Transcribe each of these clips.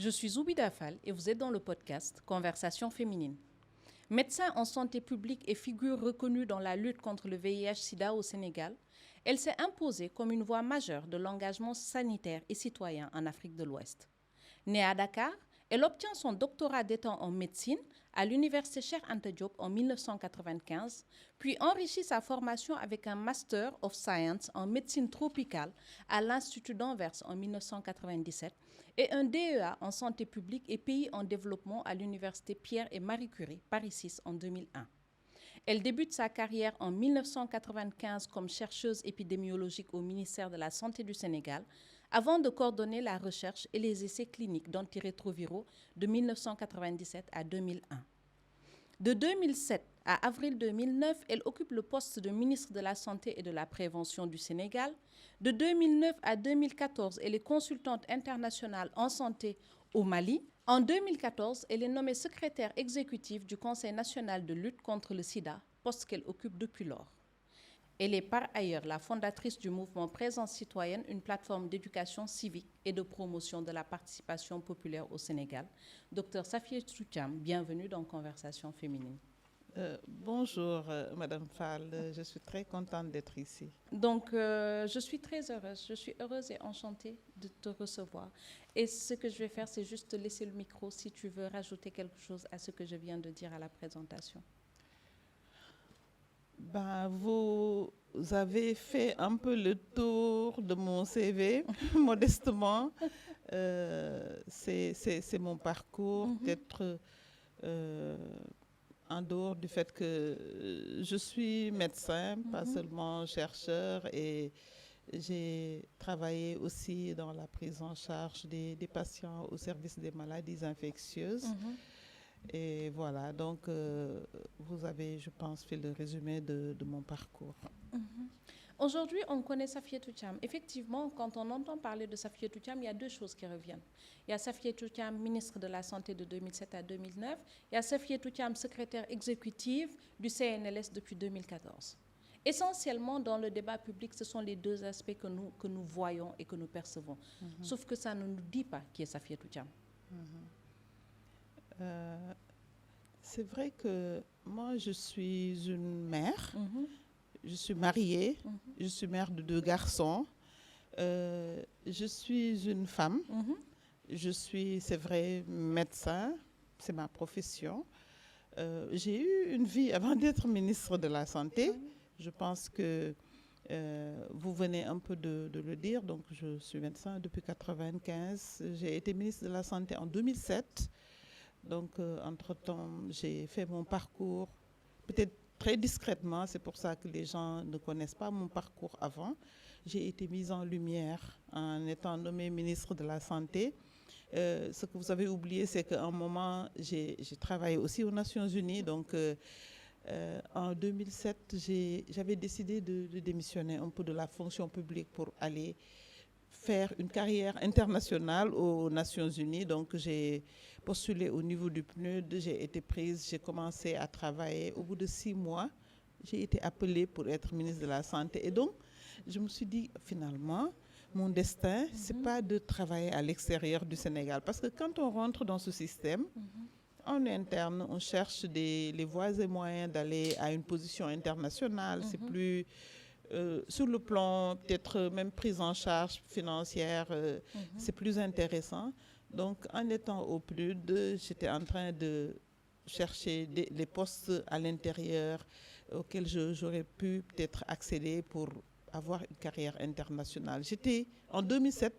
Je suis Zoubida Fall et vous êtes dans le podcast Conversation féminine. Médecin en santé publique et figure reconnue dans la lutte contre le VIH-Sida au Sénégal, elle s'est imposée comme une voix majeure de l'engagement sanitaire et citoyen en Afrique de l'Ouest. Née à Dakar, elle obtient son doctorat d'État en médecine à l'université Cheikh Anta Diop en 1995, puis enrichit sa formation avec un Master of Science en médecine tropicale à l'Institut d'Anvers en 1997 et un DEA en santé publique et pays en développement à l'université Pierre et Marie Curie, Paris 6 en 2001. Elle débute sa carrière en 1995 comme chercheuse épidémiologique au ministère de la Santé du Sénégal, avant de coordonner la recherche et les essais cliniques d'antirétroviraux de 1997 à 2001. De 2007 à avril 2009, elle occupe le poste de ministre de la Santé et de la Prévention du Sénégal. De 2009 à 2014, elle est consultante internationale en santé au Mali. En 2014, elle est nommée secrétaire exécutive du Conseil national de lutte contre le sida, poste qu'elle occupe depuis lors. Elle est par ailleurs la fondatrice du mouvement Présence citoyenne, une plateforme d'éducation civique et de promotion de la participation populaire au Sénégal. Docteur Safiétou Thiam, bienvenue dans Conversation féminine. Bonjour, Madame Fall. Je suis très contente d'être ici. Donc, je suis très heureuse. Je suis heureuse et enchantée de te recevoir. Et ce que je vais faire, c'est juste te laisser le micro si tu veux rajouter quelque chose à ce que je viens de dire à la présentation. Vous avez fait un peu le tour de mon CV, modestement. C'est mon parcours, peut-être en dehors du fait que je suis médecin, pas seulement chercheur, et j'ai travaillé aussi dans la prise en charge des patients au service des maladies infectieuses. Et voilà, donc vous avez, je pense, fait le résumé de mon parcours. Aujourd'hui, on connaît Safiétou Thiam. Effectivement, quand on entend parler de Safiétou Thiam, il y a deux choses qui reviennent. Il y a Safiétou Thiam, ministre de la Santé de 2007 à 2009. Il y a Safiétou Thiam, secrétaire exécutive du CNLS depuis 2014. Essentiellement, dans le débat public, ce sont les deux aspects que nous voyons et que nous percevons. Sauf que ça ne nous dit pas qui est Safiétou Thiam. C'est vrai que moi, je suis une mère. Je suis mariée. Je suis mère de 2 garçons. Je suis une femme. Je suis, c'est vrai, médecin. C'est ma profession. J'ai eu une vie avant d'être ministre de la Santé. Je pense que vous venez un peu de le dire. Donc, je suis médecin depuis 1995. J'ai été ministre de la Santé en 2007. Donc, entre-temps, j'ai fait mon parcours, peut-être très discrètement, c'est pour ça que les gens ne connaissent pas mon parcours avant. J'ai été mise en lumière en étant nommée ministre de la Santé. Ce que vous avez oublié, c'est qu'à un moment, j'ai travaillé aussi aux Nations Unies. Donc, en 2007, j'avais décidé de démissionner un peu de la fonction publique pour aller faire une carrière internationale aux Nations Unies. Donc, j'ai postulé au niveau du PNUD, j'ai été prise, j'ai commencé à travailler. Au bout de 6 mois, j'ai été appelée pour être ministre de la Santé. Et donc, je me suis dit, finalement, mon destin, ce n'est pas de travailler à l'extérieur du Sénégal. Parce que quand on rentre dans ce système, en interne, on cherche les voies et moyens d'aller à une position internationale. C'est plus... sur le plan, peut-être même prise en charge financière, c'est plus intéressant. Donc, en étant au PNUD, j'étais en train de chercher les postes à l'intérieur auxquels j'aurais pu peut-être accéder pour avoir une carrière internationale. J'étais, en 2007,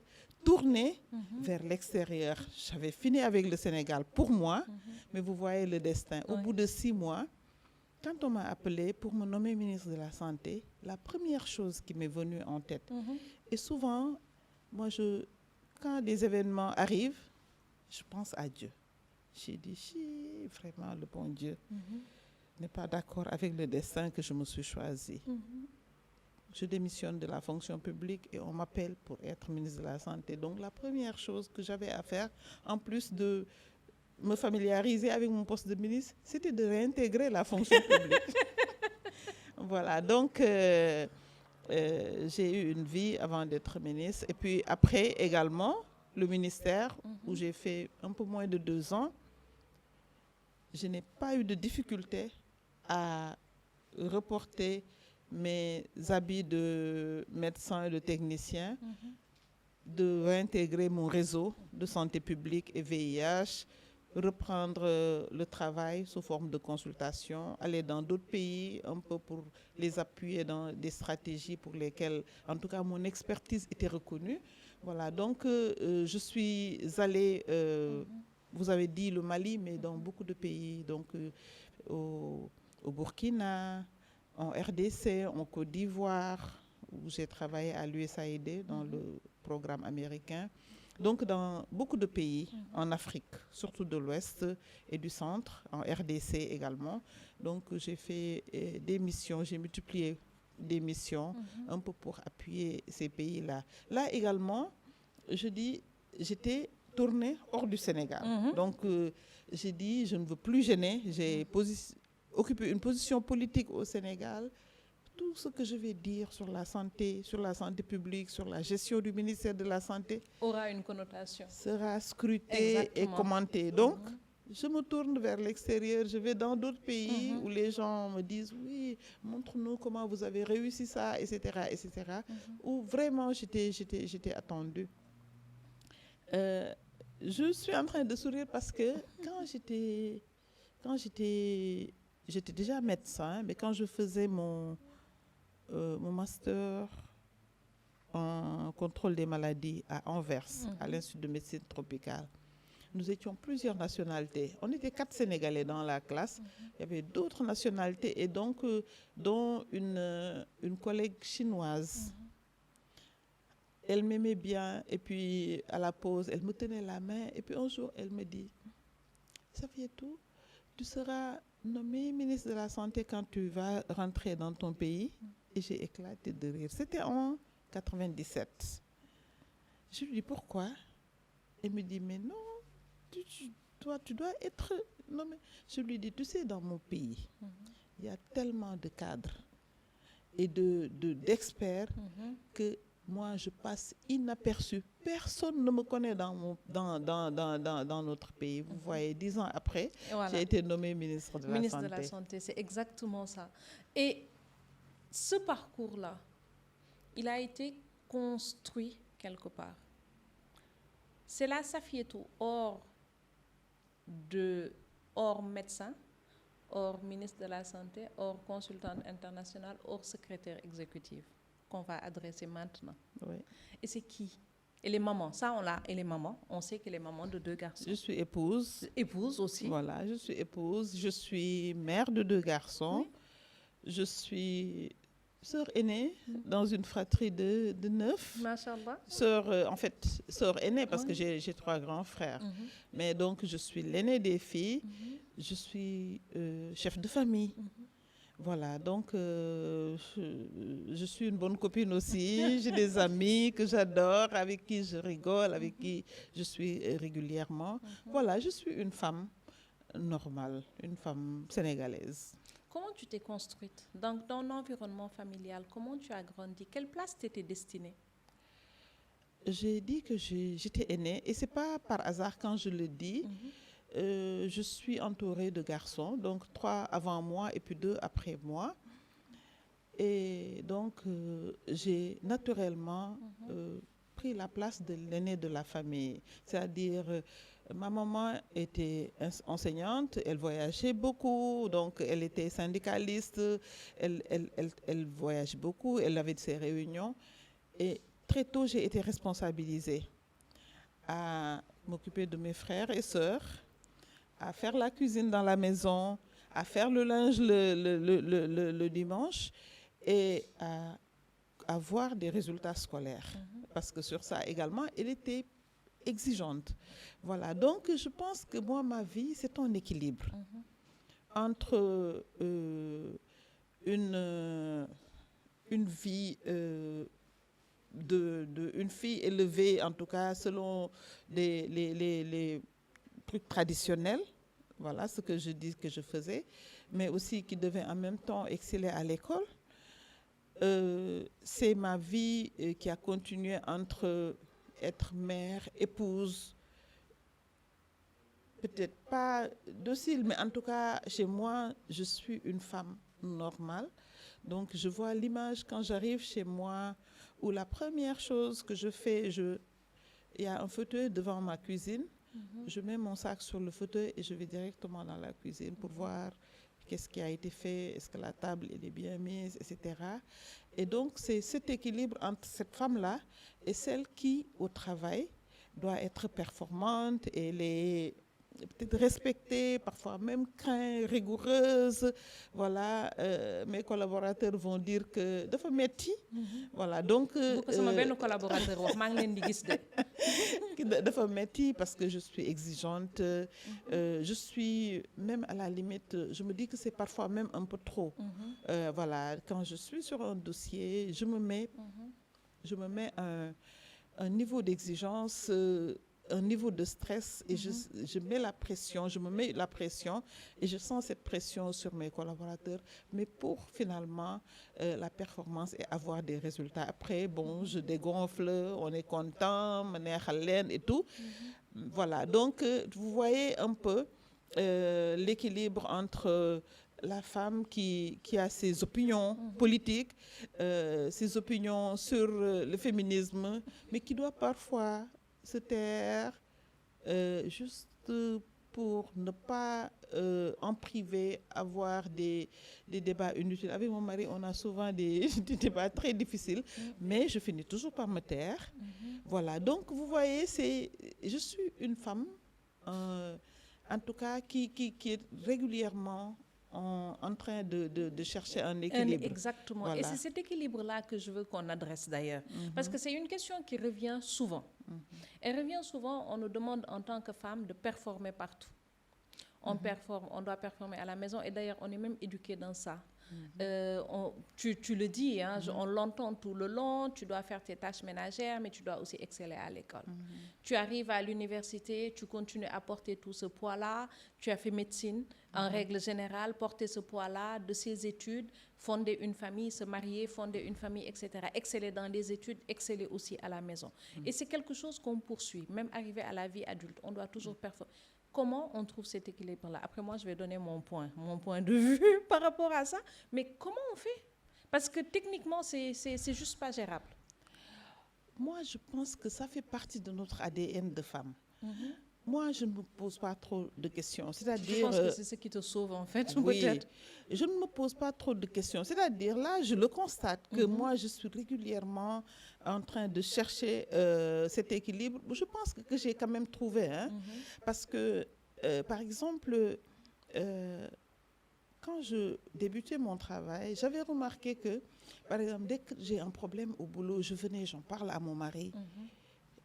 tournée vers l'extérieur. J'avais fini avec le Sénégal pour moi, mais vous voyez le destin. Au bout de 6 mois, quand on m'a appelée pour me nommer ministre de la Santé, la première chose qui m'est venue en tête, et souvent, moi, quand des événements arrivent, je pense à Dieu. J'ai dit, vraiment, le bon Dieu n'est pas d'accord avec le destin que je me suis choisi. Je démissionne de la fonction publique et on m'appelle pour être ministre de la Santé. Donc, la première chose que j'avais à faire, en plus de me familiariser avec mon poste de ministre, c'était de réintégrer la fonction publique. Voilà, donc j'ai eu une vie avant d'être ministre. Et puis après également, le ministère, où j'ai fait un peu moins de 2 ans, je n'ai pas eu de difficulté à reporter mes habits de médecin et de technicien, de réintégrer mon réseau de santé publique et VIH, reprendre le travail sous forme de consultation, aller dans d'autres pays un peu pour les appuyer dans des stratégies pour lesquelles, en tout cas, mon expertise était reconnue. Voilà, donc je suis allée, vous avez dit le Mali, mais dans beaucoup de pays, donc au Burkina, en RDC, en Côte d'Ivoire, où j'ai travaillé à l'USAID dans le programme américain. Donc dans beaucoup de pays en Afrique, surtout de l'Ouest et du Centre, en RDC également. Donc j'ai fait des missions, j'ai multiplié des missions un peu pour appuyer ces pays-là. Là également, je dis, j'étais tournée hors du Sénégal. Donc j'ai dit, je ne veux plus gêner. J'ai occupé une position politique au Sénégal. Tout ce que je vais dire sur la santé publique, sur la gestion du ministère de la Santé aura une connotation. Sera scruté Exactement. Et commenté. Donc, je me tourne vers l'extérieur, je vais dans d'autres pays où les gens me disent « Oui, montre-nous comment vous avez réussi ça, etc. etc. » Où vraiment j'étais attendue. Je suis en train de sourire parce que quand j'étais déjà médecin, mais quand je faisais mon master en contrôle des maladies à Anvers, à l'Institut de médecine tropicale, nous étions plusieurs nationalités. On était 4 Sénégalais dans la classe. Il y avait d'autres nationalités et donc, dont une collègue chinoise. Elle m'aimait bien et puis à la pause, elle me tenait la main et puis un jour, elle me dit « Safietou, tu seras nommée ministre de la Santé quand tu vas rentrer dans ton pays. » Et j'ai éclaté de rire. C'était en 97. Je lui dis pourquoi? Elle me dit mais non, tu dois être nommé. Je lui dis tu sais, dans mon pays, il y a tellement de cadres et d'experts que moi je passe inaperçu. Personne ne me connaît dans notre pays. Vous voyez, 10 ans après, voilà. J'ai été nommée ministre de la Santé. Ministre de la Santé, c'est exactement ça. Et ce parcours-là, il a été construit quelque part. C'est la Safietou hors médecin, hors ministre de la Santé, hors consultante internationale, hors secrétaire exécutive qu'on va adresser maintenant. Oui. Et c'est qui? Et les mamans, ça on l'a, et les mamans, on sait qu'elle est maman de 2 garçons. Je suis épouse. Épouse aussi. Voilà, je suis épouse, je suis mère de 2 garçons. Oui. Je suis sœur aînée dans une fratrie de 9. Machallah. Sœur aînée parce que j'ai 3 grands frères. Mais donc, je suis l'aînée des filles. Je suis chef de famille. Voilà, donc je suis une bonne copine aussi. J'ai des amis que j'adore, avec qui je rigole, avec qui je suis régulièrement. Voilà, je suis une femme normale, une femme sénégalaise. Comment tu t'es construite dans ton environnement familial? Comment tu as grandi? Quelle place t'étais destinée? J'ai dit que j'étais aînée et ce n'est pas par hasard quand je le dis. Je suis entourée de garçons, donc 3 avant moi et puis 2 après moi. Et donc, j'ai naturellement pris la place de l'aînée de la famille. C'est-à-dire, ma maman était enseignante, elle voyageait beaucoup, donc elle était syndicaliste, elle voyageait beaucoup, elle avait ses réunions. Et très tôt, j'ai été responsabilisée à m'occuper de mes frères et sœurs, à faire la cuisine dans la maison, à faire le linge le dimanche et à avoir des résultats scolaires. Parce que sur ça également, elle était exigeante. Voilà, donc je pense que moi, ma vie, c'est un équilibre entre une vie une fille élevée, en tout cas selon les trucs traditionnels, voilà ce que je dis que je faisais, mais aussi qui devait en même temps exceller à l'école. C'est ma vie qui a continué entre être mère, épouse, peut-être pas docile, mais en tout cas, chez moi, je suis une femme normale. Donc, je vois l'image quand j'arrive chez moi, où la première chose que je fais, il y a un fauteuil devant ma cuisine. Je mets mon sac sur le fauteuil et je vais directement dans la cuisine pour voir qu'est-ce qui a été fait, est-ce que la table elle est bien mise, etc. Et donc, c'est cet équilibre entre cette femme-là et celle qui, au travail, doit être performante et les peut-être respectée, parfois même crainte, rigoureuse. Voilà, mes collaborateurs vont dire que dafa metti. Voilà, donc bu ko sama benn collaborateur wax maa ngi leen di gis de. dafa metti parce que je suis exigeante. Je suis même à la limite, je me dis que c'est parfois même un peu trop. Voilà, quand je suis sur un dossier, je me mets un niveau d'exigence, un niveau de stress et je mets la pression, je me mets la pression et je sens cette pression sur mes collaborateurs, mais pour finalement la performance et avoir des résultats. Après, bon, je dégonfle, on est content, on est à l'aise et tout. Voilà, donc vous voyez un peu l'équilibre entre la femme qui a ses opinions politiques, ses opinions sur le féminisme, mais qui doit parfois se taire juste pour ne pas en privé avoir des débats inutiles. Avec mon mari, on a souvent des débats très difficiles, mais je finis toujours par me taire. Voilà, donc vous voyez, je suis une femme, en tout cas, qui est régulièrement en train de chercher un équilibre. Exactement. Voilà. Et c'est cet équilibre-là que je veux qu'on adresse d'ailleurs. Parce que c'est une question qui revient souvent. Elle revient souvent, on nous demande en tant que femme de performer partout. On performe, on doit performer à la maison et d'ailleurs on est même éduqué dans ça. Tu le dis, hein, on l'entend tout le long, tu dois faire tes tâches ménagères, mais tu dois aussi exceller à l'école. Tu arrives à l'université, tu continues à porter tout ce poids-là, tu as fait médecine, en règle générale, porter ce poids-là de ses études, fonder une famille, se marier, fonder une famille, etc. Exceller dans les études, exceller aussi à la maison. Et c'est quelque chose qu'on poursuit, même arrivé à la vie adulte, on doit toujours performer. Comment on trouve cet équilibre-là? Après, moi, je vais donner mon point de vue par rapport à ça. Mais comment on fait? Parce que techniquement, c'est juste pas gérable. Moi, je pense que ça fait partie de notre ADN de femme. Moi, je ne me pose pas trop de questions. C'est-à-dire, je pense que c'est ce qui te sauve, en fait, oui, peut-être. Je ne me pose pas trop de questions. C'est-à-dire, là, je le constate que moi, je suis régulièrement en train de chercher cet équilibre. Je pense que j'ai quand même trouvé. Hein, parce que, par exemple, quand je débutais mon travail, j'avais remarqué que, par exemple, dès que j'ai un problème au boulot, j'en parle à mon mari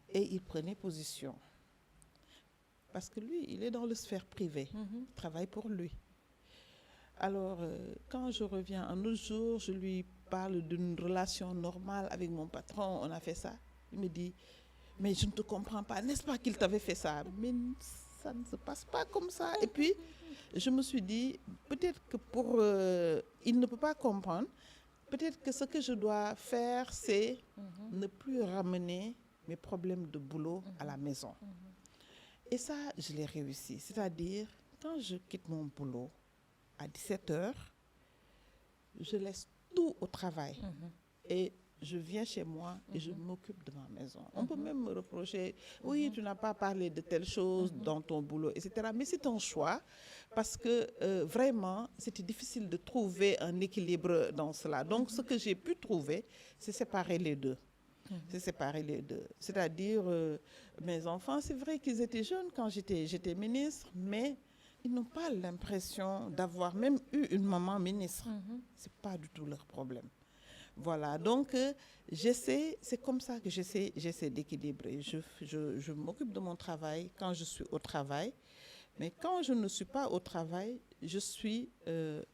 et il prenait position. Parce que lui, il est dans la sphère privée, il travaille pour lui. Alors, quand je reviens un autre jour, je lui parle d'une relation normale avec mon patron, on a fait ça. Il me dit, mais je ne te comprends pas, n'est-ce pas qu'il t'avait fait ça? Mais ça ne se passe pas comme ça. Et puis, je me suis dit, peut-être que il ne peut pas comprendre, peut-être que ce que je dois faire, c'est ne plus ramener mes problèmes de boulot à la maison. Et ça, je l'ai réussi. C'est-à-dire, quand je quitte mon boulot à 17h, je laisse tout au travail. Et je viens chez moi et je m'occupe de ma maison. On peut même me reprocher, oui, tu n'as pas parlé de telle chose dans ton boulot, etc. Mais c'est un choix parce que vraiment, c'était difficile de trouver un équilibre dans cela. Donc, ce que j'ai pu trouver, c'est séparer les deux. C'est séparer les deux. C'est-à-dire, mes enfants, c'est vrai qu'ils étaient jeunes quand j'étais ministre, mais ils n'ont pas l'impression d'avoir même eu une maman ministre. C'est pas du tout leur problème. Voilà, donc c'est comme ça que j'essaie d'équilibrer. Je m'occupe de mon travail quand je suis au travail, mais quand je ne suis pas au travail, je suis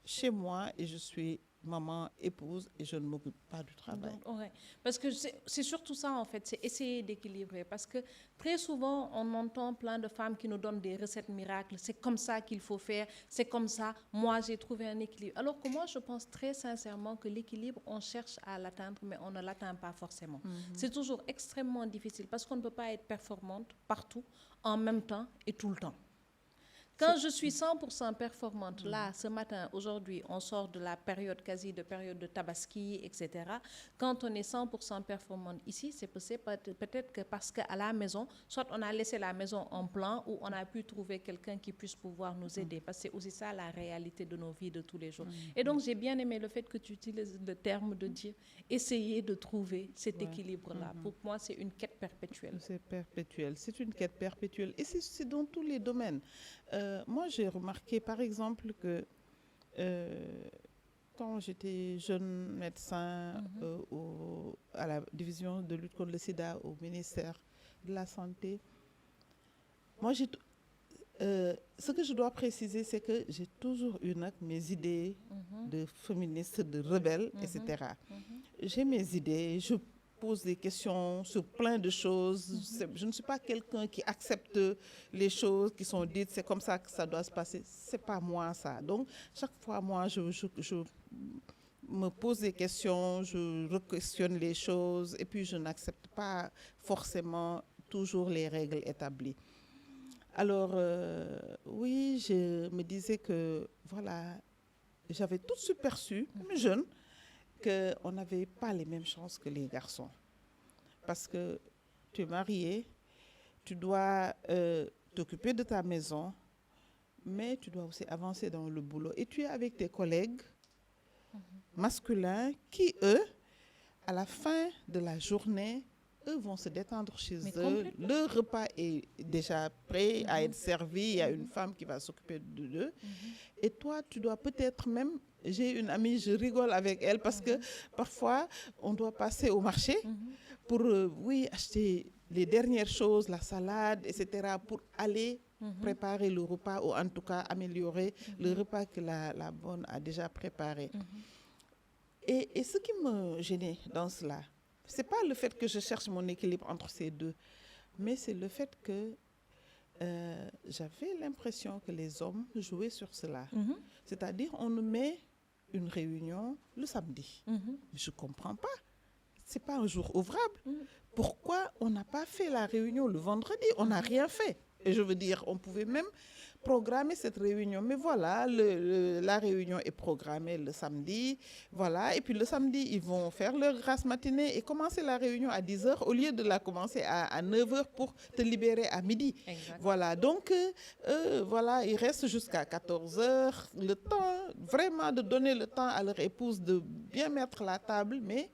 chez moi et je suis maman, épouse, et je ne m'occupe pas du travail. Donc, ouais. Parce que c'est surtout ça, en fait, c'est essayer d'équilibrer. Parce que très souvent, on entend plein de femmes qui nous donnent des recettes miracles. C'est comme ça qu'il faut faire, c'est comme ça. Moi, j'ai trouvé un équilibre. Alors que moi, je pense très sincèrement que l'équilibre, on cherche à l'atteindre, mais on ne l'atteint pas forcément. C'est toujours extrêmement difficile parce qu'on ne peut pas être performante partout, en même temps et tout le temps. Quand je suis 100% performante, là, ce matin, aujourd'hui, on sort de la période période de tabaski, etc. Quand on est 100% performante ici, c'est peut-être que parce qu'à la maison, soit on a laissé la maison en plan ou on a pu trouver quelqu'un qui puisse pouvoir nous aider. Parce que c'est aussi ça la réalité de nos vies de tous les jours. Et donc, j'ai bien aimé le fait que tu utilises le terme de dire essayer de trouver cet équilibre-là. Pour moi, c'est une quête perpétuelle. C'est perpétuel. C'est une quête perpétuelle. Et c'est dans tous les domaines. Moi, j'ai remarqué, par exemple, que quand j'étais jeune médecin à la division de lutte contre le sida au ministère de la Santé, moi, ce que je dois préciser, c'est que j'ai toujours eu mes idées de féministe, de rebelle, etc. J'ai mes idées, je pose des questions sur plein de choses. Je ne suis pas quelqu'un qui accepte les choses qui sont dites, c'est comme ça que ça doit se passer. C'est pas moi ça. Donc, chaque fois, moi, je me pose des questions, je re-questionne les choses et puis je n'accepte pas forcément toujours les règles établies. Alors, oui, je me disais que, voilà, j'avais tout de suite perçu, comme jeune, qu'on n'avait pas les mêmes chances que les garçons. Parce que tu es marié, tu dois t'occuper de ta maison, mais tu dois aussi avancer dans le boulot. Et tu es avec tes collègues masculins qui, eux, à la fin de la journée, eux vont se détendre chez eux. Le repas est déjà prêt à être servi. Il y a une femme qui va s'occuper d'eux. Et toi, tu dois peut-être même... J'ai une amie, je rigole avec elle parce que parfois, on doit passer au marché pour, acheter les dernières choses, la salade, etc., pour aller préparer le repas ou en tout cas améliorer le repas que la bonne a déjà préparé. Et ce qui me gênait dans cela, ce n'est pas le fait que je cherche mon équilibre entre ces deux, mais c'est le fait que j'avais l'impression que les hommes jouaient sur cela. C'est-à-dire, on nous met une réunion le samedi. Je ne comprends pas. Ce n'est pas un jour ouvrable. Pourquoi on n'a pas fait la réunion le vendredi? On n'a rien fait. Et je veux dire, on pouvait même programmer cette réunion. Mais voilà, la réunion est programmée le samedi. Voilà. Et puis le samedi, ils vont faire leur grasse matinée et commencer la réunion à 10h au lieu de la commencer à 9h pour te libérer à midi. Exactement. Voilà. Donc, voilà, ils restent jusqu'à 14h. Le temps, vraiment, de donner le temps à leur épouse de bien mettre la table. Mais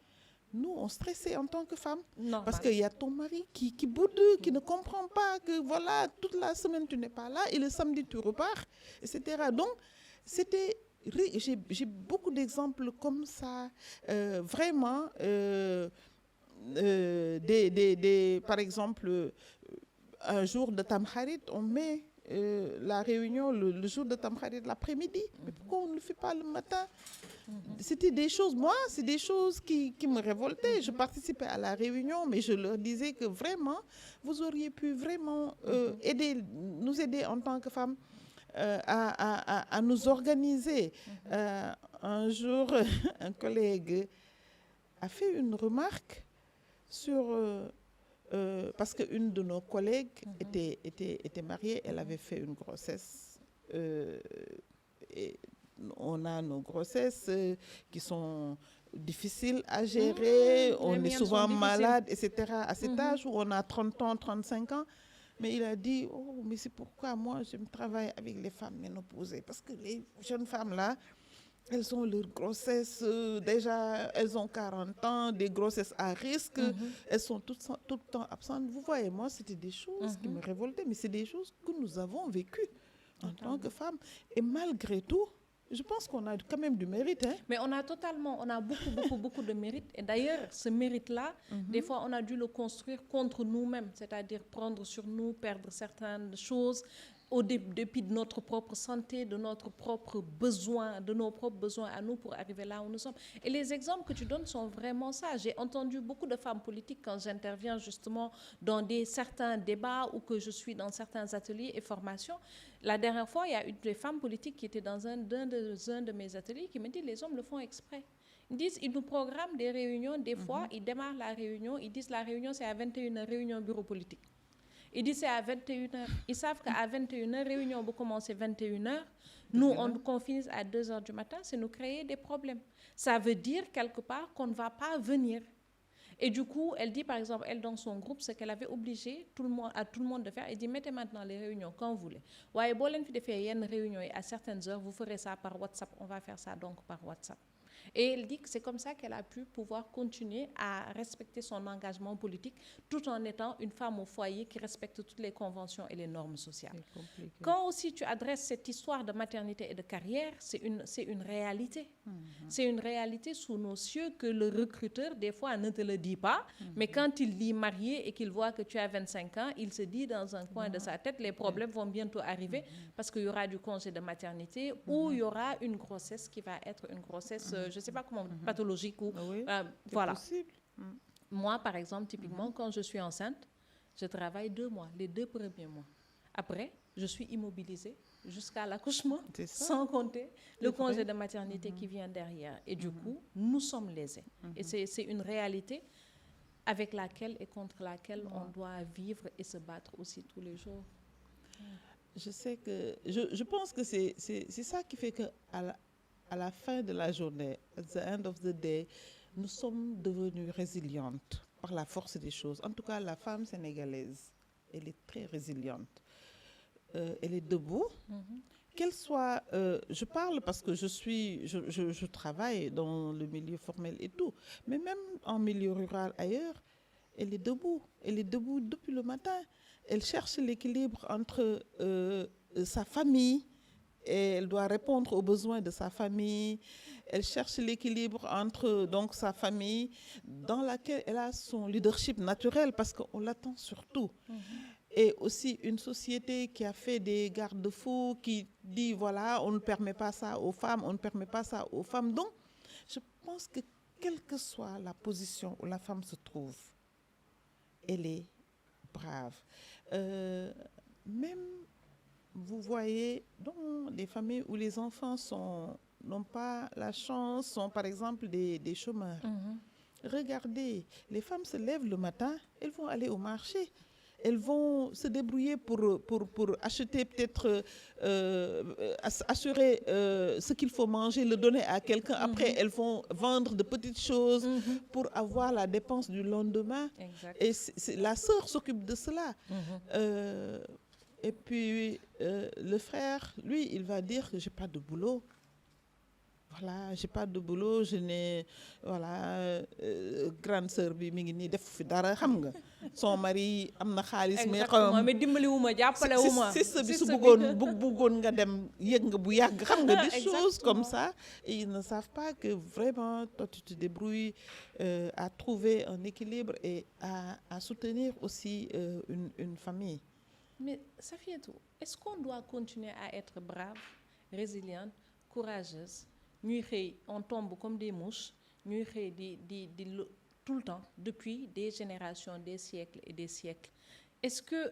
nous, on stressait en tant que femmes. Normal. Parce qu'il y a ton mari qui boude, qui ne comprend pas que voilà, toute la semaine tu n'es pas là et le samedi tu repars, etc. Donc, j'ai beaucoup d'exemples comme ça, vraiment, par exemple, un jour de Tamkharit, on met la réunion le jour de Tamkharit l'après-midi. Mais pourquoi on ne le fait pas le matin? C'était des choses, moi, c'est des choses qui me révoltaient. Je participais à la réunion, mais je leur disais que vraiment, vous auriez pu vraiment nous aider en tant que femmes à nous organiser. Un jour, un collègue a fait une remarque sur... parce qu'une de nos collègues était mariée, elle avait fait une grossesse. Et on a nos grossesses qui sont difficiles à gérer, on est souvent malade, etc. À cet âge où on a 30 ans, 35 ans. Mais il a dit, oh, mais c'est pourquoi moi je travaille avec les femmes ménopausées. Parce que les jeunes femmes-là, elles ont leur grossesse, déjà, elles ont 40 ans, des grossesses à risque, elles sont tout le temps absentes. Vous voyez, moi, c'était des choses qui me révoltaient, mais c'est des choses que nous avons vécues en tant que femmes. Et malgré tout, je pense qu'on a quand même du mérite. Hein? Mais on a beaucoup de mérite. Et d'ailleurs, ce mérite-là, des fois, on a dû le construire contre nous-mêmes, c'est-à-dire prendre sur nous, perdre certaines choses. au dépit de notre propre santé, de notre propre besoin, de nos propres besoins à nous pour arriver là où nous sommes. Et les exemples que tu donnes sont vraiment ça. J'ai entendu beaucoup de femmes politiques quand j'interviens justement dans certains débats ou que je suis dans certains ateliers et formations. La dernière fois, il y a une des femmes politiques qui était dans un de mes ateliers qui me dit les hommes le font exprès. Ils disent, ils nous programment des réunions, des fois, ils démarrent la réunion, ils disent la réunion c'est à 21h, réunion bureau politique. Ils disent c'est à 21h. Ils savent qu'à 21h, réunion vous commencez 21h. Nous, on finit à 2h du matin, c'est nous créer des problèmes. Ça veut dire quelque part qu'on ne va pas venir. Et du coup, elle dit par exemple, elle dans son groupe, ce qu'elle avait obligé à tout le monde de faire, elle dit mettez maintenant les réunions quand vous voulez. Ouais, bon, l'en fait faire une réunion à certaines heures, vous ferez ça par WhatsApp, on va faire ça donc par WhatsApp. Et elle dit que c'est comme ça qu'elle a pu pouvoir continuer à respecter son engagement politique tout en étant une femme au foyer qui respecte toutes les conventions et les normes sociales. Quand aussi tu adresses cette histoire de maternité et de carrière, c'est une réalité. C'est une réalité sous nos cieux que le recruteur, des fois, ne te le dit pas. Mais quand il dit marié et qu'il voit que tu as 25 ans, il se dit dans un coin de sa tête, les problèmes vont bientôt arriver parce qu'il y aura du congé de maternité ou il y aura une grossesse qui va être une grossesse, je ne sais pas comment, pathologique ou... voilà. Possible. Moi, par exemple, typiquement, quand je suis enceinte, je travaille 2 mois, les 2 premiers mois. Après, je suis immobilisée jusqu'à l'accouchement, sans compter le congé de maternité qui vient derrière. Et du coup, nous sommes lésés. Et c'est une réalité avec laquelle et contre laquelle on doit vivre et se battre aussi tous les jours. Je sais que... Je pense que c'est ça qui fait qu'à la fin de la journée, at the end of the day, nous sommes devenues résilientes par la force des choses. En tout cas, la femme sénégalaise, elle est très résiliente. Elle est debout. Qu'elle soit... je parle parce que je travaille dans le milieu formel et tout. Mais même en milieu rural ailleurs, elle est debout. Elle est debout depuis le matin. Elle cherche l'équilibre entre sa famille, et elle doit répondre aux besoins de sa famille. Elle cherche l'équilibre entre donc sa famille, dans laquelle elle a son leadership naturel, parce qu'on l'attend surtout. Et aussi une société qui a fait des garde-fous, qui dit voilà, on ne permet pas ça aux femmes, on ne permet pas ça aux femmes. Donc, je pense que quelle que soit la position où la femme se trouve, elle est brave. Même, vous voyez, dans les familles où les enfants n'ont pas la chance, sont par exemple des chômeurs. Regardez, les femmes se lèvent le matin, elles vont aller au marché. Elles vont se débrouiller pour acheter peut-être, assurer ce qu'il faut manger, le donner à quelqu'un. Après, elles vont vendre de petites choses pour avoir la dépense du lendemain. Et la sœur s'occupe de cela. Et puis, le frère, lui, il va dire que je n'ai pas de boulot. Voilà, j'ai pas de boulot, je n'ai... Voilà, grande sœur bi mi ngi nii def fi dara xam nga. Son mari am na xaalis mais exactement mais dimbaliwuma jàppalewuma si sa bi su bëggoon nga dem yëg nga bu yàgg xam nga des choses comme ça. Et ils ne savent pas que vraiment toi tu te débrouilles à trouver un équilibre et à soutenir aussi une famille. Mais Safiatou, est-ce qu'on doit continuer à être brave, résiliente, courageuse? On tombe comme des mouches, tout le temps, depuis des générations, des siècles et des siècles. Est-ce que,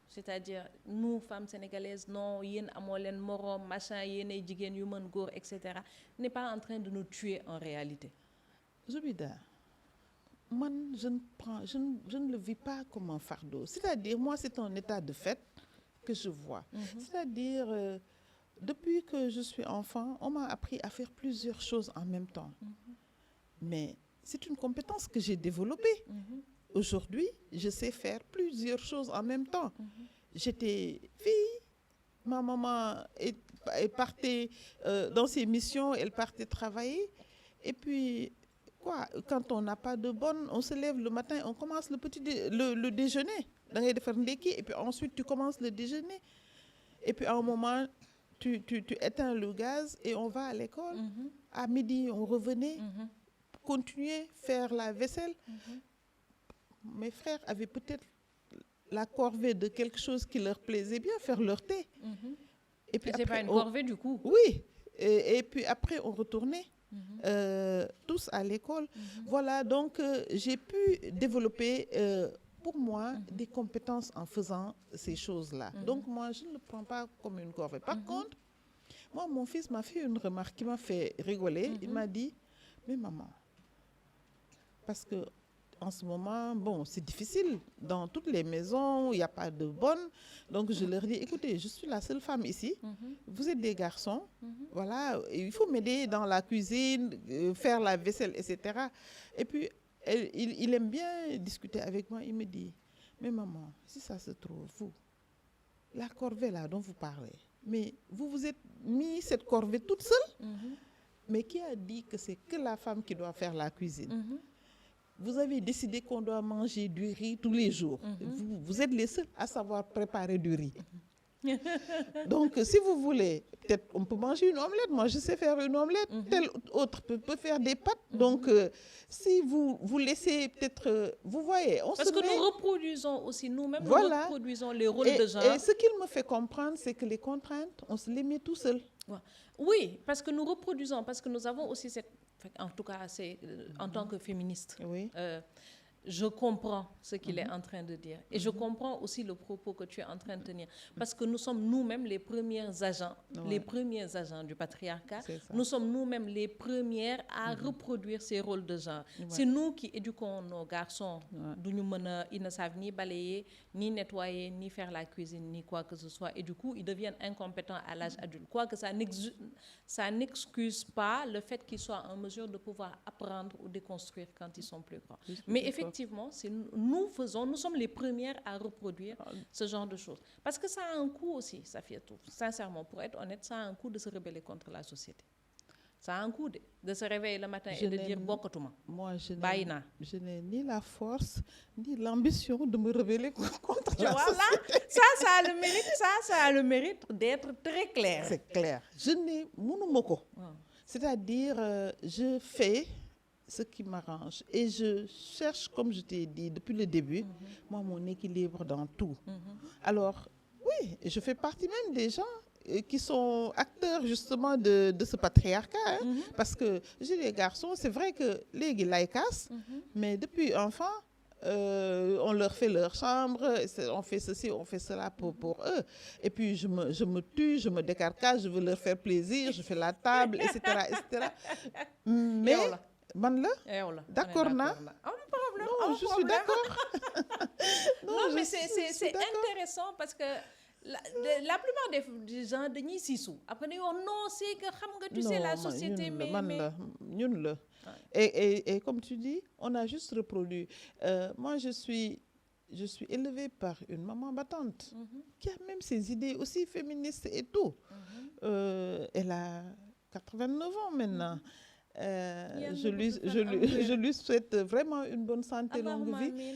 c'est-à-dire nous, femmes sénégalaises, non, yen amolen morom, machin, yen jigen human gore, etc., n'est pas en train de nous tuer en réalité? Zoubida, moi, je ne le vis pas comme un fardeau. C'est-à-dire, moi, c'est un état de fait que je vois. C'est-à-dire... depuis que je suis enfant, on m'a appris à faire plusieurs choses en même temps. Mais c'est une compétence que j'ai développée. Aujourd'hui, je sais faire plusieurs choses en même temps. J'étais fille, ma maman partait dans ses missions, elle partait travailler. Et puis, quand on n'a pas de bonne, on se lève le matin, on commence le déjeuner. Et puis ensuite, tu commences le déjeuner. Et puis à un moment... Tu éteins le gaz et on va à l'école. À midi, on revenait, continuer, faire la vaisselle. Mes frères avaient peut-être la corvée de quelque chose qui leur plaisait bien, faire leur thé. Et puis c'est pas une corvée du coup. Oui, et puis après on retournait tous à l'école. Voilà, donc j'ai pu développer pour moi des compétences en faisant ces choses-là. Donc moi, je ne le prends pas comme une corvée. Par contre, moi, mon fils m'a fait une remarque qui m'a fait rigoler. Il m'a dit, mais maman, parce que en ce moment, bon, c'est difficile. Dans toutes les maisons, il n'y a pas de bonne. Donc, je leur dis, écoutez, je suis la seule femme ici. Vous êtes des garçons. Voilà, il faut m'aider dans la cuisine, faire la vaisselle, etc. Et puis, il aime bien discuter avec moi. Il me dit, mais maman, si ça se trouve, vous, la corvée là dont vous parlez, mais vous vous êtes mis cette corvée toute seule. Mais qui a dit que c'est que la femme qui doit faire la cuisine? Vous avez décidé qu'on doit manger du riz tous les jours. Vous êtes les seuls à savoir préparer du riz. Donc, si vous voulez, peut-être on peut manger une omelette. Moi, je sais faire une omelette. Tel autre peut faire des pâtes. Donc, si vous laissez peut-être... vous voyez, on Parce que nous reproduisons aussi nous-mêmes, voilà. Nous reproduisons les rôles de genre. Et ce qu'il me fait comprendre, c'est que les contraintes, on se les met tout seul. Oui, parce que nous reproduisons, parce que nous avons aussi cette... En tout cas, c'est en tant que féministe. Oui. Je comprends ce qu'il est en train de dire. Et je comprends aussi le propos que tu es en train de tenir. Parce que nous sommes nous-mêmes les premiers agents du patriarcat. Nous sommes nous-mêmes les premières à reproduire ces rôles de genre. C'est nous qui éduquons nos garçons. Ils ne savent ni balayer, ni nettoyer, ni faire la cuisine, ni quoi que ce soit. Et du coup, ils deviennent incompétents à l'âge adulte. Quoique ça n'excuse pas le fait qu'ils soient en mesure de pouvoir apprendre ou déconstruire quand ils sont plus grands. Mais effectivement, nous sommes les premières à reproduire ce genre de choses. Parce que ça a un coût aussi, Safiatou. Sincèrement, pour être honnête, ça a un coût de se rebeller contre la société. Ça a un coût de se réveiller le matin et de dire « Bokotuma ». Moi, je n'ai ni la force, ni l'ambition de me rebeller contre la société. Ça a le mérite d'être très clair. C'est clair. Je n'ai monomoko. C'est-à-dire, je fais ce qui m'arrange. Et je cherche, comme je t'ai dit depuis le début, moi, mon équilibre dans tout. Alors, oui, je fais partie même des gens qui sont acteurs justement de ce patriarcat. Parce que j'ai des garçons, c'est vrai que les laïcas, mais depuis enfant, on leur fait leur chambre, on fait ceci, on fait cela pour eux. Et puis je me tue, je me décarcasse, je veux leur faire plaisir, je fais la table, etc. etc. Mais... D'accord, non, je suis d'accord. Non, mais c'est intéressant parce que la plupart des gens de Ni Sissou, après ils disent non, c'est que tu sais la société, mais et comme tu dis, on a juste reproduit. Moi, je suis élevée par une maman battante qui a même ses idées aussi féministes et tout. Elle a 89 ans maintenant. Je lui souhaite vraiment une bonne santé, longue vie.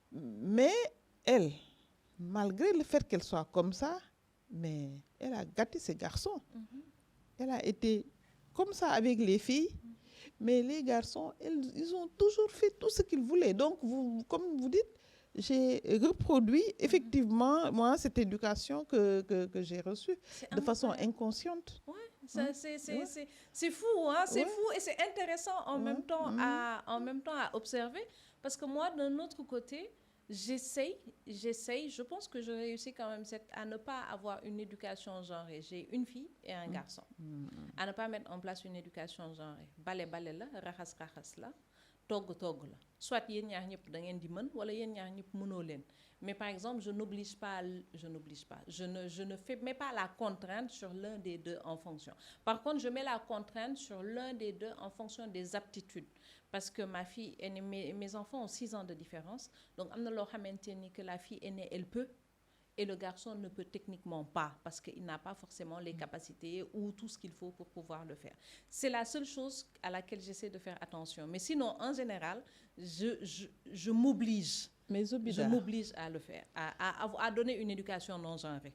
Mais elle, malgré le fait qu'elle soit comme ça, mais elle a gâté ses garçons. Elle a été comme ça avec les filles, mais les garçons, ils ont toujours fait tout ce qu'ils voulaient. Donc, comme vous dites, j'ai reproduit effectivement, moi, cette éducation que j'ai reçue de façon inconsciente. C'est fou, hein? C'est fou et c'est intéressant en même temps à observer. Parce que moi, d'un autre côté, j'essaye, je pense que je réussis quand même à ne pas avoir une éducation genrée. J'ai une fille et un garçon. À ne pas mettre en place une éducation genrée. Balé la, raxas la, togg la. Soit yéen ñaar ñep da ngeen di mën wala yéen ñaar ñep mëno leen. Mais par exemple, je ne mets pas la contrainte sur l'un des deux en fonction. Par contre, je mets la contrainte sur l'un des deux en fonction des aptitudes. Parce que ma fille, mes enfants ont 6 ans de différence. Donc, que la fille aînée, elle peut, et le garçon ne peut techniquement pas, parce qu'il n'a pas forcément les capacités ou tout ce qu'il faut pour pouvoir le faire. C'est la seule chose à laquelle j'essaie de faire attention. Mais sinon, en général, je m'oblige. Je m'oblige à le faire, à donner une éducation non genrée.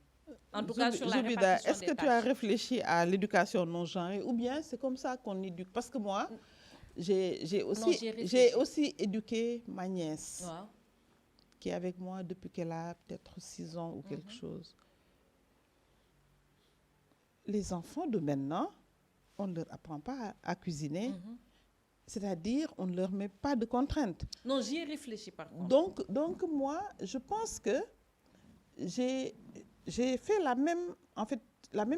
En tout cas, sur la répartition des tâches. Est-ce que tu as réfléchi à l'éducation non genrée ou bien c'est comme ça qu'on éduque? Parce que moi, j'ai aussi éduqué ma nièce. qui est avec moi depuis qu'elle a peut-être 6 ans ou quelque chose. Les enfants de maintenant, on ne leur apprend pas à cuisiner. C'est-à-dire, on ne leur met pas de contraintes. Non, j'y ai réfléchi par contre. Donc moi, je pense que j'ai fait la même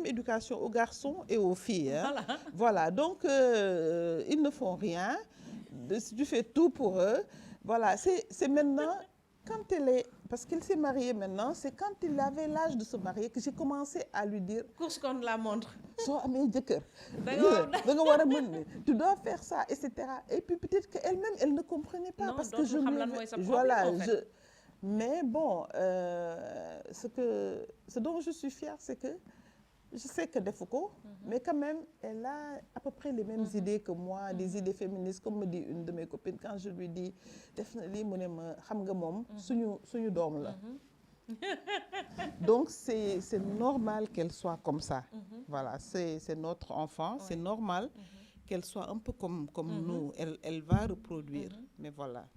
éducation aux garçons et aux filles. Hein. Voilà. Donc, ils ne font rien. Tu fais tout pour eux. Voilà, c'est maintenant, quand elle est... Parce qu'elle s'est mariée maintenant, c'est quand il avait l'âge de se marier que j'ai commencé à lui dire... Course contre la montre. Tu dois faire ça, etc. Et puis peut-être qu'elle-même, elle ne comprenait pas. Non, parce que je voilà, en fait. Mais bon, ce dont je suis fière, c'est que je sais que Defouko, mais quand même, elle a à peu près les mêmes idées que moi, des idées féministes, comme me dit une de mes copines, quand je lui dis, donc c'est normal qu'elle soit comme ça. Voilà, c'est notre enfant, c'est normal qu'elle soit un peu comme nous. Elle va reproduire, mais voilà.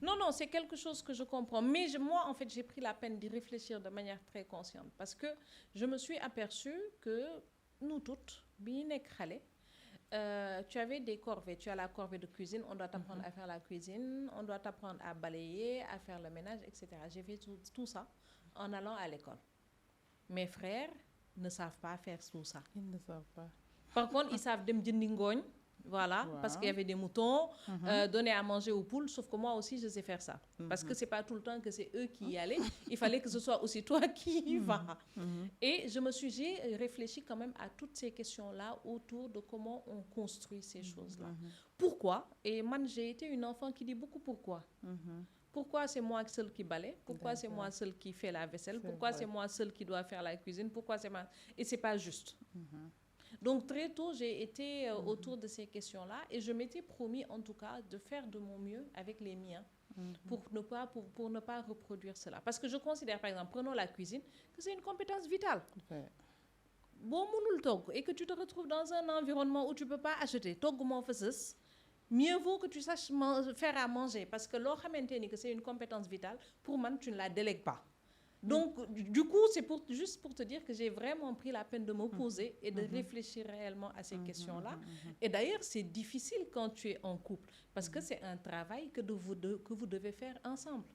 Non, c'est quelque chose que je comprends. Mais moi, en fait, j'ai pris la peine d'y réfléchir de manière très consciente. Parce que je me suis aperçue que nous toutes, tu avais des corvées. Tu as la corvée de cuisine, on doit t'apprendre à faire la cuisine, on doit t'apprendre à balayer, à faire le ménage, etc. J'ai fait tout ça en allant à l'école. Mes frères ne savent pas faire tout ça. Ils ne savent pas. Par contre, ils savent dem jëndi ngooñ. Voilà, parce qu'il y avait des moutons, donner à manger aux poules, sauf que moi aussi, je sais faire ça. Parce que ce n'est pas tout le temps que c'est eux qui y allaient, il fallait que ce soit aussi toi qui y vas. Et j'ai réfléchi quand même à toutes ces questions-là autour de comment on construit ces choses-là. Pourquoi? Et moi, j'ai été une enfant qui dit beaucoup pourquoi. Pourquoi c'est moi seule qui balaye? Pourquoi c'est moi seule qui fait la vaisselle? Pourquoi c'est moi seule qui doit faire la cuisine? Pourquoi c'est moi... Et ce n'est pas juste. Donc très tôt, j'ai été autour de ces questions-là et je m'étais promis en tout cas de faire de mon mieux avec les miens pour ne pas reproduire cela. Parce que je considère par exemple, prenons la cuisine, que c'est une compétence vitale. Bon, et que tu te retrouves dans un environnement où tu ne peux pas acheter, mieux vaut que tu saches faire à manger parce que que c'est une compétence vitale, pour moi, tu ne la délègues pas. Donc, du coup, c'est juste pour te dire que j'ai vraiment pris la peine de me poser et de réfléchir réellement à ces questions-là. Et d'ailleurs, c'est difficile quand tu es en couple parce que c'est un travail que vous devez faire ensemble.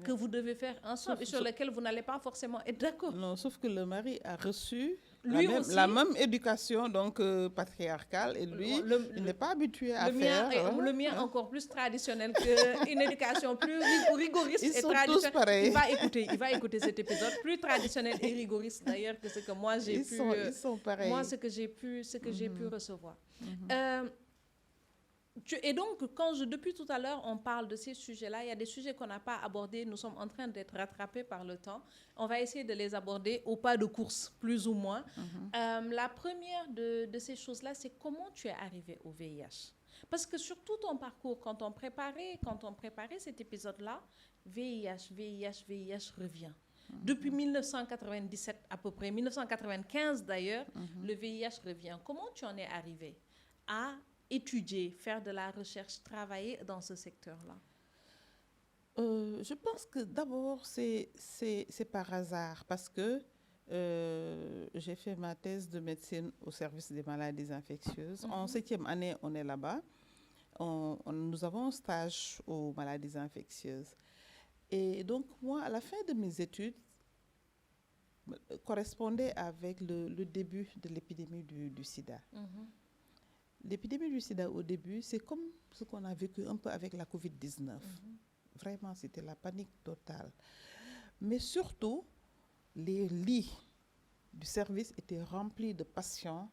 Que vous devez faire ensemble et sur lequel vous n'allez pas forcément être d'accord. Non, sauf que le mari a reçu la même éducation donc patriarcale et lui, il n'est pas habitué à faire. Le mien encore plus traditionnel qu'une éducation plus rigoriste et traditionnelle. Tous pareils. Il va écouter cet épisode plus traditionnel et rigoriste d'ailleurs que ce que moi j'ai pu. Ils sont pareils. Moi, ce que j'ai pu recevoir. Et donc, depuis tout à l'heure, on parle de ces sujets-là. Il y a des sujets qu'on n'a pas abordés. Nous sommes en train d'être rattrapés par le temps. On va essayer de les aborder au pas de course, plus ou moins. La première de ces choses-là, c'est comment tu es arrivé au VIH. Parce que sur tout ton parcours, quand on préparait cet épisode-là, VIH revient. Depuis 1997 à peu près, 1995 d'ailleurs, le VIH revient. Comment tu en es arrivé à étudier, faire de la recherche, travailler dans ce secteur-là? Je pense que d'abord, c'est par hasard parce que j'ai fait ma thèse de médecine au service des maladies infectieuses. En 7e année, on est là-bas. Nous avons un stage aux maladies infectieuses. Et donc, moi, à la fin de mes études, correspondait avec le début de l'épidémie du sida. L'épidémie du sida, au début, c'est comme ce qu'on a vécu un peu avec la COVID-19. Vraiment, c'était la panique totale. Mais surtout, les lits du service étaient remplis de patients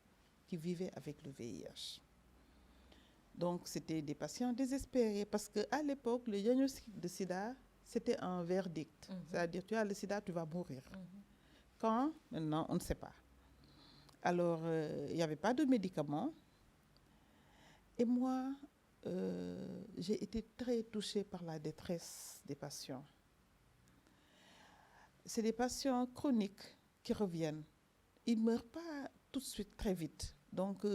qui vivaient avec le VIH. Donc, c'était des patients désespérés parce qu'à l'époque, le diagnostic de sida, c'était un verdict. C'est-à-dire, tu as le sida, tu vas mourir. Quand? Maintenant, on ne sait pas. Alors, il n'y avait pas de médicaments. Et moi, j'ai été très touchée par la détresse des patients. C'est des patients chroniques qui reviennent. Ils ne meurent pas tout de suite très vite. Donc,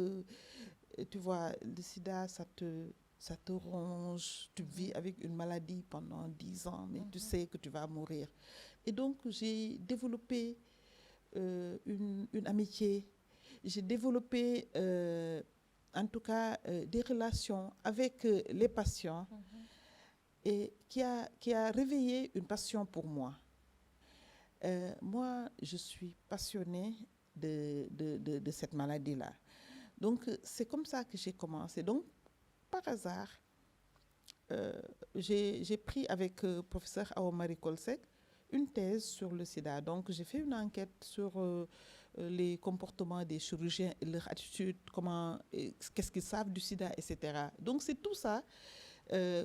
tu vois, le sida, ça te ça te ronge, tu vis avec une maladie pendant 10 ans, mais tu sais que tu vas mourir. Et donc, j'ai développé une amitié, j'ai développé, en tout cas, des relations avec les patients et qui a réveillé une passion pour moi. Moi, je suis passionnée de cette maladie-là. Donc, c'est comme ça que j'ai commencé. Donc, par hasard, j'ai pris avec professeur Aomari Kolsek une thèse sur le sida. Donc, j'ai fait une enquête sur les comportements des chirurgiens, leur attitude, qu'est-ce qu'ils savent du sida, etc. Donc, c'est tout ça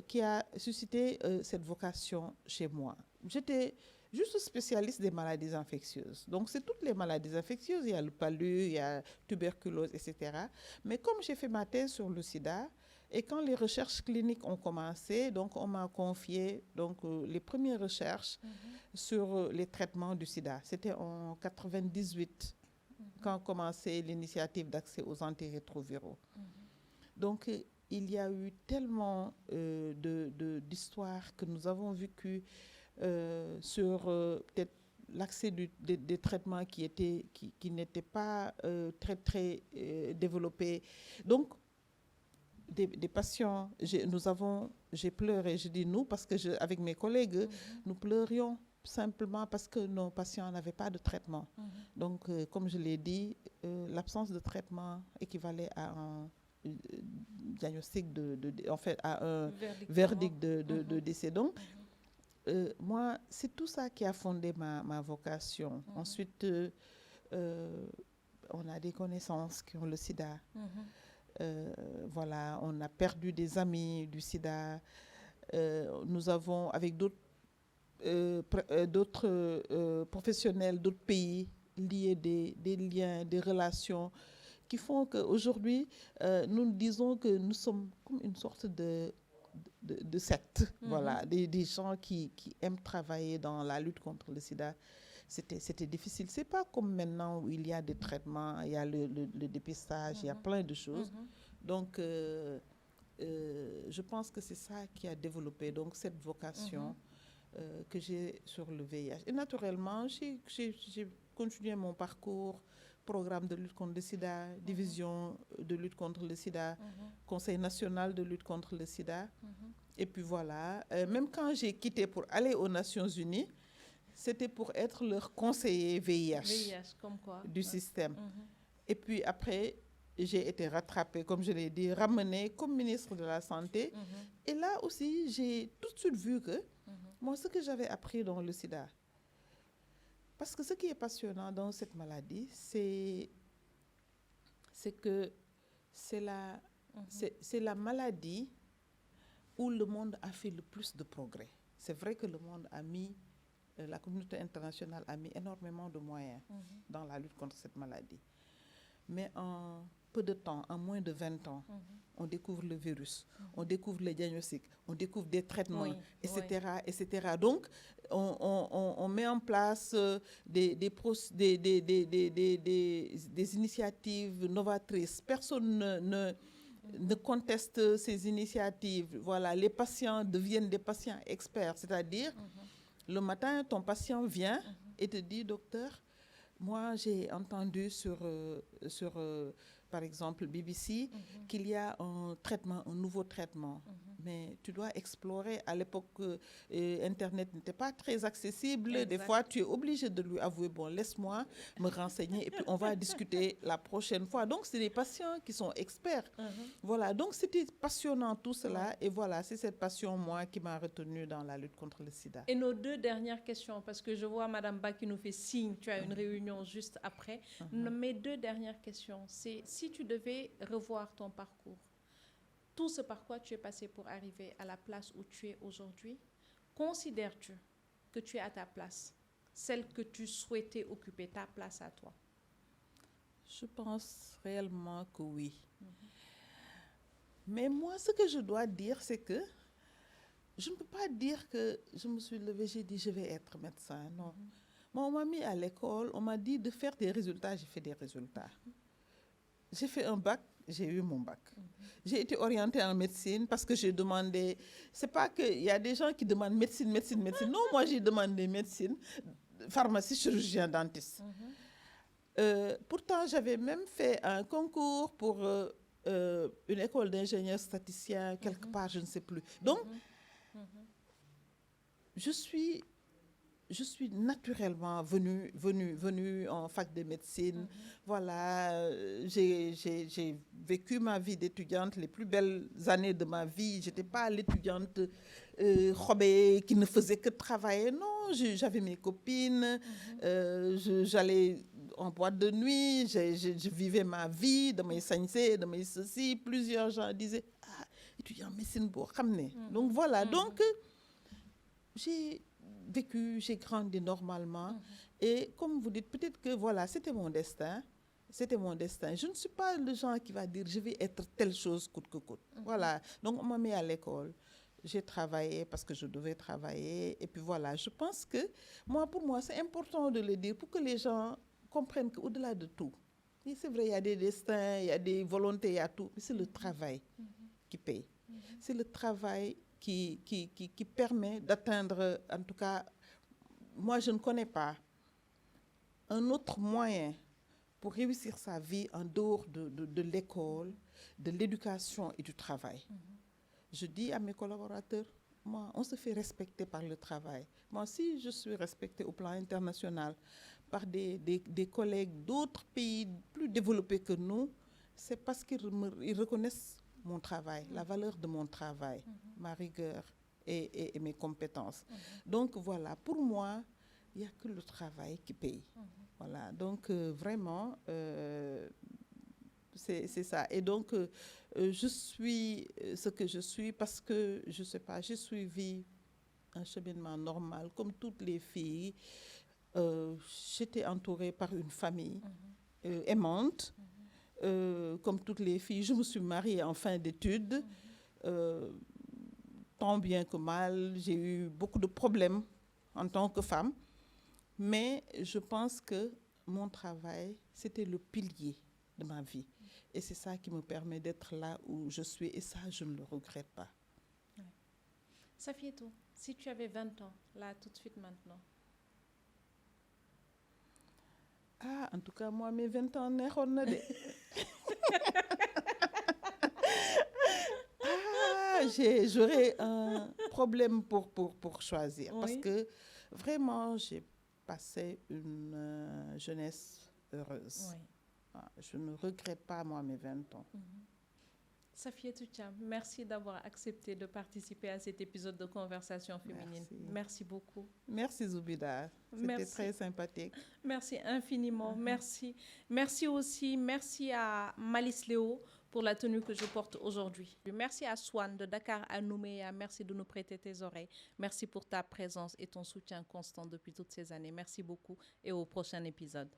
qui a suscité cette vocation chez moi. J'étais juste spécialiste des maladies infectieuses. Donc, c'est toutes les maladies infectieuses. Il y a le palu, il y a tuberculose, etc. Mais comme j'ai fait ma thèse sur le sida, et quand les recherches cliniques ont commencé, donc on m'a confié donc, les premières recherches sur les traitements du sida. C'était en 1998 quand a commencé l'initiative d'accès aux antirétroviraux. Donc, il y a eu tellement d'histoires que nous avons vécues sur peut-être l'accès des traitements qui n'étaient pas très développés. Donc, des patients, j'ai pleuré, je dis nous, parce que avec mes collègues, nous pleurions simplement parce que nos patients n'avaient pas de traitement. Donc, comme je l'ai dit, l'absence de traitement équivalait à un diagnostic, en fait, à un verdict de décès. Donc, moi, c'est tout ça qui a fondé ma vocation. Ensuite, on a des connaissances qui ont le sida. Voilà, on a perdu des amis du sida. Nous avons, avec d'autres professionnels d'autres pays, liés des liens, des relations qui font qu'aujourd'hui, nous disons que nous sommes comme une sorte de secte. Voilà, des gens qui aiment travailler dans la lutte contre le sida. C'était difficile. C'est pas comme maintenant où il y a des traitements, il y a le dépistage, il y a plein de choses. Donc, je pense que c'est ça qui a développé donc, cette vocation que j'ai sur le VIH. Et naturellement, j'ai continué mon parcours, programme de lutte contre le sida, division de lutte contre le sida, Conseil national de lutte contre le sida. Et puis voilà, même quand j'ai quitté pour aller aux Nations Unies, c'était pour être leur conseiller VIH comme quoi, du système. Et puis après, j'ai été rattrapée, comme je l'ai dit, ramenée comme ministre de la Santé. Et là aussi, j'ai tout de suite vu que moi, ce que j'avais appris dans le sida, parce que ce qui est passionnant dans cette maladie, c'est que c'est la maladie où le monde a fait le plus de progrès. C'est vrai que le monde a mis, la communauté internationale a mis énormément de moyens dans la lutte contre cette maladie. Mais en peu de temps, en moins de 20 ans, on découvre le virus, on découvre les diagnostics, on découvre des traitements, etc., etc. Donc, on met en place des initiatives novatrices. Personne ne conteste ces initiatives. Voilà, les patients deviennent des patients experts, c'est-à-dire, le matin, ton patient vient et te dit, docteur, moi, j'ai entendu sur par exemple, BBC, qu'il y a un traitement, un nouveau traitement. Mais tu dois explorer. À l'époque, Internet n'était pas très accessible. Exact. Des fois, tu es obligé de lui avouer, bon, laisse-moi me renseigner et puis on va discuter la prochaine fois. Donc, c'est des patients qui sont experts. Voilà, donc c'était passionnant tout cela. Et voilà, c'est cette passion, moi, qui m'a retenue dans la lutte contre le sida. Et nos deux dernières questions, parce que je vois Madame Ba qui nous fait signe, tu as une réunion juste après. Mes deux dernières questions, c'est si tu devais revoir ton parcours, tout ce par quoi tu es passé pour arriver à la place où tu es aujourd'hui, considères-tu que tu es à ta place, celle que tu souhaitais occuper, ta place à toi? Je pense réellement que oui. Mais moi, ce que je dois dire, c'est que je ne peux pas dire que je me suis levée, j'ai dit je vais être médecin, non. Mm-hmm. Moi, on m'a mis à l'école, on m'a dit de faire des résultats, j'ai fait des résultats. j'ai fait un bac, j'ai eu mon bac. J'ai été orientée en médecine parce que j'ai demandé... C'est pas qu'il y a des gens qui demandent médecine, médecine, médecine. Non, moi, j'ai demandé médecine, pharmacie, chirurgien, dentiste. Pourtant, j'avais même fait un concours pour une école d'ingénieurs statisticiens, quelque part, je ne sais plus. Donc, je suis naturellement venue en fac de médecine. Voilà, j'ai vécu ma vie d'étudiante, les plus belles années de ma vie. Je n'étais pas l'étudiante robée qui ne faisait que travailler. Non, j'avais mes copines, j'allais en boîte de nuit, je vivais ma vie, de mes saints, de mes ceci. Plusieurs gens disaient, ah, étudiant en médecine pour ramener. Donc voilà, donc j'ai vécu, j'ai grandi normalement. Et comme vous dites, peut-être que voilà, c'était mon destin. C'était mon destin. Je ne suis pas le genre qui va dire je vais être telle chose coûte que coûte. Voilà. Donc, on m'a mis à l'école. J'ai travaillé parce que je devais travailler. Et puis voilà, je pense que pour moi, c'est important de le dire pour que les gens comprennent qu'au-delà de tout, et c'est vrai, il y a des destins, il y a des volontés, il y a tout, mais c'est le travail qui paye. C'est le travail qui permet d'atteindre, en tout cas, moi je ne connais pas un autre moyen pour réussir sa vie en dehors de l'école, de l'éducation et du travail. Je dis à mes collaborateurs, moi, on se fait respecter par le travail. Moi, si je suis respectée au plan international par des collègues d'autres pays plus développés que nous, c'est parce qu'ils reconnaissent mon travail, la valeur de mon travail, ma rigueur et mes compétences. Donc voilà, pour moi, il n'y a que le travail qui paye. Voilà, donc vraiment, c'est ça. Et donc, je suis ce que je suis parce que, je ne sais pas, j'ai suivi un cheminement normal, comme toutes les filles. J'étais entourée par une famille aimante. Comme toutes les filles, je me suis mariée en fin d'études. Tant bien que mal, j'ai eu beaucoup de problèmes en tant que femme. Mais je pense que mon travail, c'était le pilier de ma vie. Et c'est ça qui me permet d'être là où je suis. Et ça, je ne le regrette pas. Ouais. Safietou, si tu avais 20 ans, là, tout de suite maintenant. Ah, en tout cas, moi, mes 20 ans, j'aurais un problème pour choisir. Oui. Parce que vraiment, j'ai passé une jeunesse heureuse. Oui. Ah, je ne regrette pas, moi, mes 20 ans. Safietou Thiam, merci d'avoir accepté de participer à cet épisode de Conversation féminine. Merci beaucoup. Merci Zoubida. C'était très sympathique. Merci infiniment. Merci. Merci aussi. Merci à Malice Léo pour la tenue que je porte aujourd'hui. Merci à Swan de Dakar à Nouméa. Merci de nous prêter tes oreilles. Merci pour ta présence et ton soutien constant depuis toutes ces années. Merci beaucoup et au prochain épisode.